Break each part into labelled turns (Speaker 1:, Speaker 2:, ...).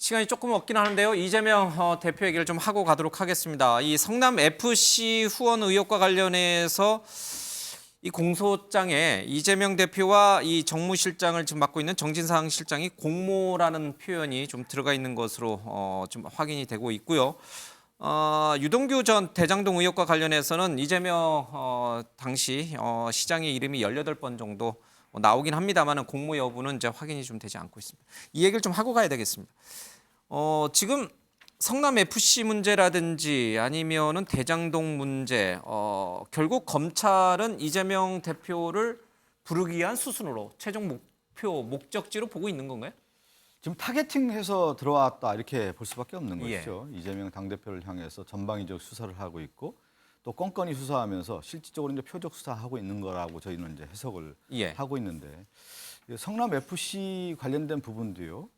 Speaker 1: 시간이 조금 없긴 하는데요. 이재명 대표 얘기를 좀 하고 가도록 하겠습니다. 이 성남 FC 후원 의혹과 관련해서 이 공소장에 이재명 대표와 이 정무실장을 지금 맡고 있는 정진상 실장이 공모라는 표현이 좀 들어가 있는 것으로 좀 확인이 되고 있고요. 유동규 전 대장동 의혹과 관련해서는 이재명 당시 시장의 이름이 18번 정도 나오긴 합니다만 공모 여부는 이제 확인이 좀 되지 않고 있습니다. 이 얘기를 좀 하고 가야 되겠습니다. 지금 성남 FC 문제라든지 아니면은 대장동 문제, 결국 검찰은 이재명 대표를 부르기 위한 수순으로 최종 목적지로 보고 있는 건가요?
Speaker 2: 지금 타겟팅해서 들어왔다 이렇게 볼 수밖에 없는
Speaker 1: 예.
Speaker 2: 것이죠. 이재명 당대표를 향해서 전방위적 수사를 하고 있고 또 건건이 수사하면서 실질적으로 이제 표적 수사하고 있는 거라고 저희는 이제 해석을 하고 있는데 성남 FC 관련된 부분도요.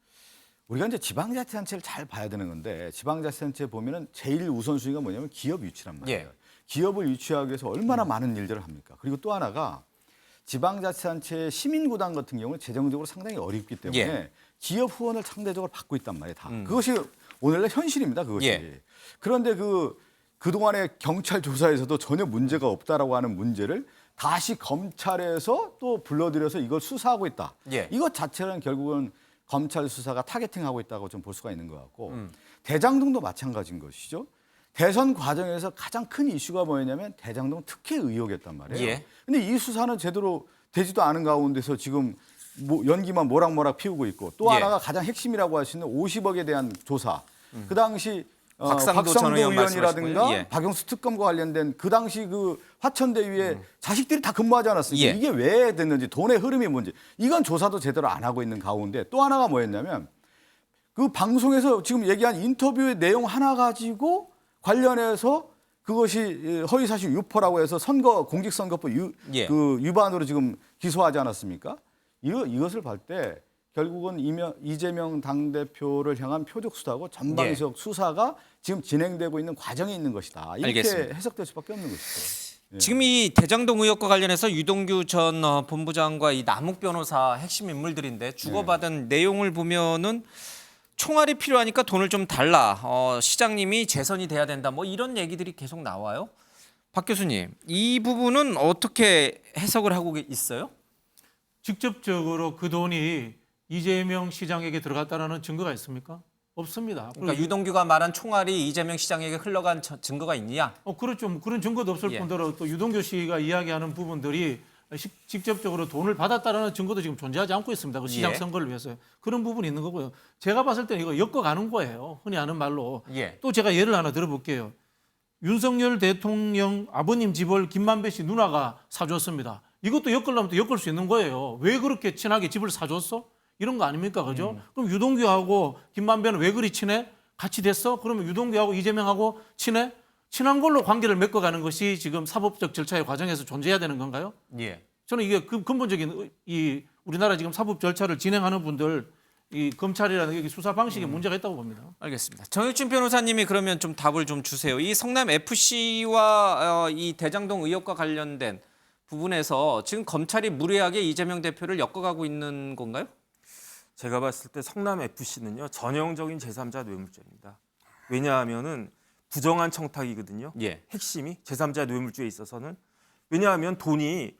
Speaker 2: 우리가 이제 지방자치단체를 잘 봐야 되는 건데 지방자치단체 보면은 제일 우선순위가 뭐냐면 기업 유치란 말이에요. 기업을 유치하기 위해서 얼마나 많은 일들을 합니까? 그리고 또 하나가 지방자치단체의 시민구단 같은 경우는 재정적으로 상당히 어렵기 때문에 기업 후원을 상대적으로 받고 있단 말이에요. 다. 그것이 오늘날 현실입니다. 그것이. 그런데 그동안의 경찰 조사에서도 전혀 문제가 없다라고 하는 문제를 다시 검찰에서 또 불러들여서 이걸 수사하고 있다. 이것 자체는 결국은 검찰 수사가 타겟팅하고 있다고 좀 볼 수가 있는 것 같고 대장동도 마찬가지인 것이죠. 대선 과정에서 가장 큰 이슈가 뭐였냐면 대장동 특혜 의혹이었단 말이에요. 근데 이 수사는 제대로 되지도 않은 가운데서 지금 연기만 모락모락 피우고 있고 또 하나가 가장 핵심이라고 할 수 있는 50억에 대한 조사. 그 당시 박상도 의원이라든가 박영수 특검과 관련된 그 당시 그 화천대유에 자식들이 다 근무하지 않았습니까? 이게 왜 됐는지 돈의 흐름이 뭔지 이건 조사도 제대로 안 하고 있는 가운데 또 하나가 뭐였냐면 그 방송에서 지금 얘기한 인터뷰의 내용 하나 가지고 관련해서 그것이 허위사실 유포라고 해서 공직선거법 위반으로 지금 기소하지 않았습니까? 이것을 볼 때 결국은 이재명 당대표를 향한 표적 수사고 전방위적 수사가 지금 진행되고 있는 과정에 있는 것이다. 이렇게 해석될 수밖에 없는 것이죠.
Speaker 1: 지금 이 대장동 의혹과 관련해서 유동규 전 본부장과 이 남욱 변호사 핵심 인물들인데 주고받은 내용을 보면은 총알이 필요하니까 돈을 좀 달라. 시장님이 재선이 돼야 된다. 뭐 이런 얘기들이 계속 나와요. 박 교수님, 이 부분은 어떻게 해석을 하고 있어요?
Speaker 3: 직접적으로 그 돈이 이재명 시장에게 들어갔다는 증거가 있습니까? 없습니다.
Speaker 1: 그러니까 유동규가 말한 총알이 이재명 시장에게 흘러간 증거가 있느냐?
Speaker 3: 그렇죠. 뭐 그런 증거도 없을 뿐더러 또 유동규 씨가 이야기하는 부분들이 직접적으로 돈을 받았다는 증거도 지금 존재하지 않고 있습니다. 그 시장 선거를 위해서. 그런 부분이 있는 거고요. 제가 봤을 때는 이거 엮어가는 거예요. 흔히 하는 말로. 또 제가 예를 하나 들어볼게요. 윤석열 대통령 아버님 집을 김만배 씨 누나가 사줬습니다. 이것도 엮으려면 또 엮을 수 있는 거예요. 왜 그렇게 친하게 집을 사줬어? 이런 거 아닙니까? 그죠? 그럼 유동규하고 김만배는 왜 그리 친해? 같이 됐어? 그러면 유동규하고 이재명하고 친해? 친한 걸로 관계를 맺어가는 것이 지금 사법적 절차의 과정에서 존재해야 되는 건가요? 저는 이게 근본적인 이 우리나라 지금 사법 절차를 진행하는 분들 이 검찰이라는 수사 방식에 문제가 있다고 봅니다.
Speaker 1: 알겠습니다. 정혁진 변호사님이 그러면 좀 답을 좀 주세요. 이 성남 FC와 이 대장동 의혹과 관련된 부분에서 지금 검찰이 무리하게 이재명 대표를 엮어가고 있는 건가요?
Speaker 4: 제가 봤을 때 성남 FC는요 전형적인 제3자 뇌물죄입니다. 왜냐하면은 부정한 청탁이거든요. 핵심이 제3자 뇌물죄에 있어서는 왜냐하면 돈이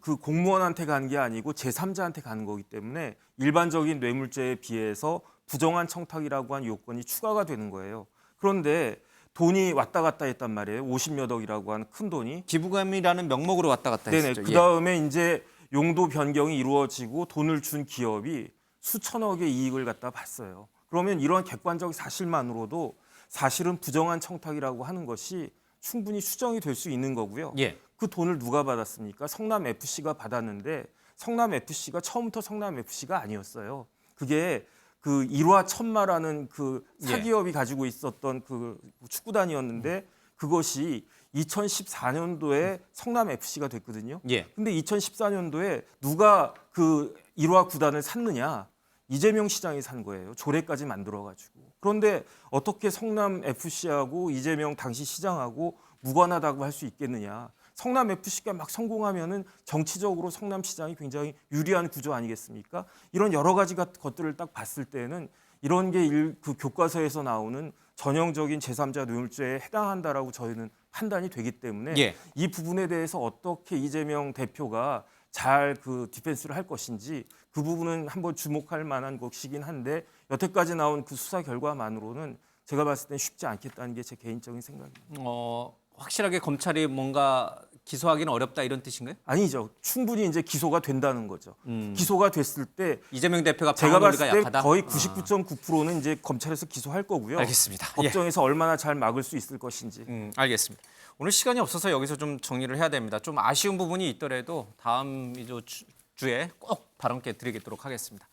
Speaker 4: 그 공무원한테 가는 게 아니고 제3자한테 가는 거기 때문에 일반적인 뇌물죄에 비해서 부정한 청탁이라고 한 요건이 추가가 되는 거예요. 그런데 돈이 왔다 갔다 했단 말이에요. 50몇 억이라고 하는 큰 돈이.
Speaker 1: 기부금이라는 명목으로 왔다 갔다 했었죠.
Speaker 4: 그다음에 이제 용도 변경이 이루어지고 돈을 준 기업이 수천억의 이익을 갖다 봤어요. 그러면 이런 객관적 사실만으로도 사실은 부정한 청탁이라고 하는 것이 충분히 수정이 될 수 있는 거고요. 그 돈을 누가 받았습니까? 성남 FC가 받았는데 성남 FC가 처음부터 성남 FC가 아니었어요. 그게 그 일화 천마라는 그 사기업이 가지고 있었던 그 축구단이었는데 그것이 2014년도에 성남 FC가 됐거든요. 근데 2014년도에 누가 그 일화 구단을 샀느냐? 이재명 시장이 산 거예요. 조례까지 만들어가지고. 그런데 어떻게 성남 FC하고 이재명 당시 시장하고 무관하다고 할 수 있겠느냐? 성남 FC가 막 성공하면은 정치적으로 성남시장이 굉장히 유리한 구조 아니겠습니까? 이런 여러 가지 것들을 딱 봤을 때는 이런 게 그 교과서에서 나오는 전형적인 제3자 뇌물죄에 해당한다라고 저희는 판단이 되기 때문에
Speaker 1: 예.
Speaker 4: 이 부분에 대해서 어떻게 이재명 대표가 잘 그 디펜스를 할 것인지 그 부분은 한번 주목할 만한 것이긴 한데 여태까지 나온 그 수사 결과만으로는 제가 봤을 땐 쉽지 않겠다는 게 제 개인적인 생각입니다.
Speaker 1: 확실하게 검찰이 뭔가 기소하기는 어렵다 이런 뜻인가요?
Speaker 4: 아니죠. 충분히 이제 기소가 된다는 거죠. 기소가 됐을 때
Speaker 1: 이재명 대표가
Speaker 4: 제가
Speaker 1: 방어
Speaker 4: 봤을
Speaker 1: 논리가
Speaker 4: 때
Speaker 1: 약하다.
Speaker 4: 거의 99.9%는 이제 검찰에서 기소할 거고요.
Speaker 1: 알겠습니다.
Speaker 4: 법정에서 얼마나 잘 막을 수 있을 것인지.
Speaker 1: 알겠습니다. 오늘 시간이 없어서 여기서 좀 정리를 해야 됩니다. 좀 아쉬운 부분이 있더라도 다음 주에 꼭 발언께 드리도록 하겠습니다.